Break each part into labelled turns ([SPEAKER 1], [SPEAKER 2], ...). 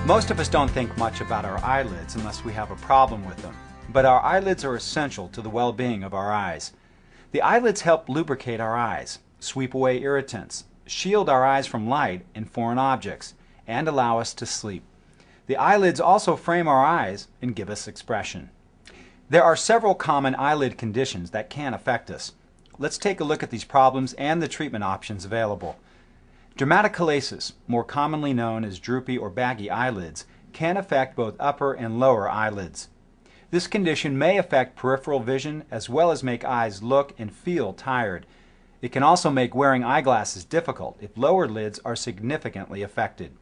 [SPEAKER 1] Most of us don't think much about our eyelids unless we have a problem with them, but our eyelids are essential to the well-being of our eyes. The eyelids help lubricate our eyes, sweep away irritants, shield our eyes from light and foreign objects, and allow us to sleep. The eyelids also frame our eyes and give us expression. There are several common eyelid conditions that can affect us. Let's take a look at these problems and the treatment options available. Dermatochalasis, more commonly known as droopy or baggy eyelids, can affect both upper and lower eyelids. This condition may affect peripheral vision as well as make eyes look and feel tired. It can also make wearing eyeglasses difficult if lower lids are significantly affected.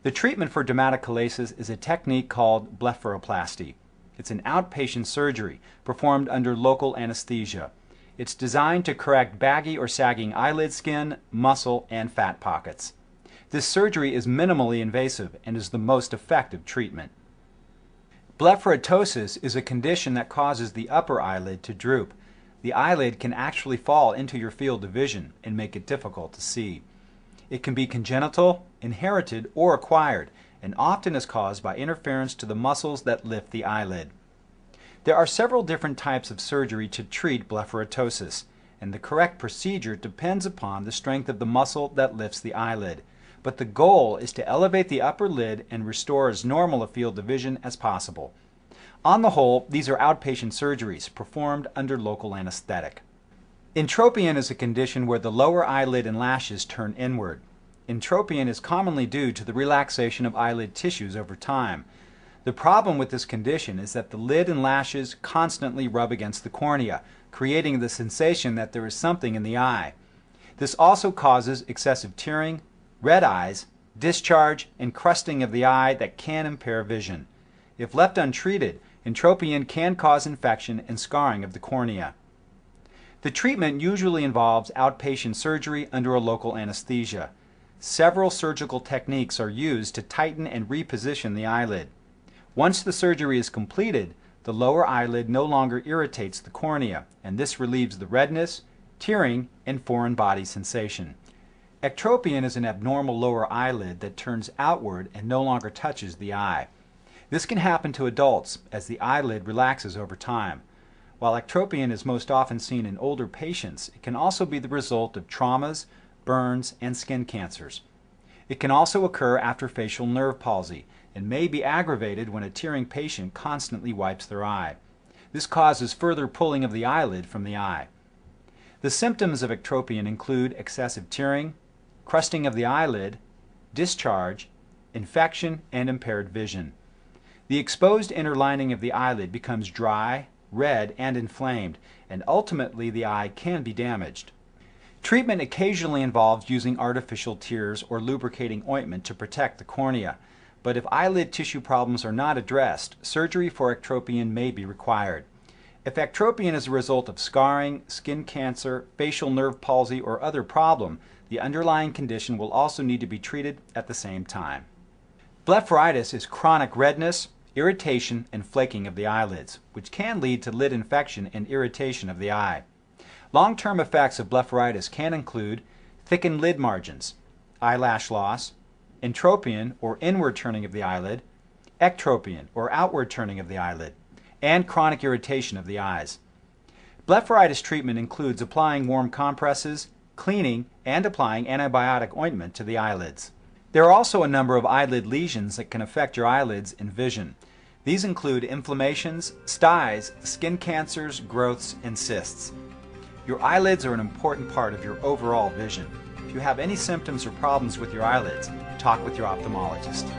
[SPEAKER 1] The treatment for dermatochalasis is a technique called blepharoplasty. It's an outpatient surgery performed under local anesthesia. It's designed to correct baggy or sagging eyelid skin, muscle, and fat pockets. This surgery is minimally invasive and is the most effective treatment. Blepharoptosis is a condition that causes the upper eyelid to droop. The eyelid can actually fall into your field of vision and make it difficult to see. It can be congenital, inherited, or acquired, and often is caused by interference to the muscles that lift the eyelid. There are several different types of surgery to treat blepharoptosis, and the correct procedure depends upon the strength of the muscle that lifts the eyelid. But the goal is to elevate the upper lid and restore as normal a field of vision as possible. On the whole, these are outpatient surgeries performed under local anesthetic. Entropion is a condition where the lower eyelid and lashes turn inward. Entropion is commonly due to the relaxation of eyelid tissues over time. The problem with this condition is that the lid and lashes constantly rub against the cornea, creating the sensation that there is something in the eye. This also causes excessive tearing, red eyes, discharge, and crusting of the eye that can impair vision. If left untreated, entropion can cause infection and scarring of the cornea. The treatment usually involves outpatient surgery under a local anesthesia. Several surgical techniques are used to tighten and reposition the eyelid. Once the surgery is completed, the lower eyelid no longer irritates the cornea, and this relieves the redness, tearing, and foreign body sensation. Ectropion is an abnormal lower eyelid that turns outward and no longer touches the eye. This can happen to adults as the eyelid relaxes over time. While ectropion is most often seen in older patients, it can also be the result of traumas, burns, and skin cancers. It can also occur after facial nerve palsy and may be aggravated when a tearing patient constantly wipes their eye. This causes further pulling of the eyelid from the eye. The symptoms of ectropion include excessive tearing, crusting of the eyelid, discharge, infection, and impaired vision. The exposed inner lining of the eyelid becomes dry, red, and inflamed, and ultimately the eye can be damaged. Treatment occasionally involves using artificial tears or lubricating ointment to protect the cornea, but if eyelid tissue problems are not addressed, surgery for ectropion may be required. If ectropion is a result of scarring, skin cancer, facial nerve palsy, or other problem, the underlying condition will also need to be treated at the same time. Blepharitis is chronic redness, irritation, and flaking of the eyelids, which can lead to lid infection and irritation of the eye. Long-term effects of blepharitis can include thickened lid margins, eyelash loss, entropion or inward turning of the eyelid, ectropion or outward turning of the eyelid, and chronic irritation of the eyes. Blepharitis treatment includes applying warm compresses, cleaning, and applying antibiotic ointment to the eyelids. There are also a number of eyelid lesions that can affect your eyelids and vision. These include inflammations, styes, skin cancers, growths, and cysts. Your eyelids are an important part of your overall vision. If you have any symptoms or problems with your eyelids, talk with your ophthalmologist.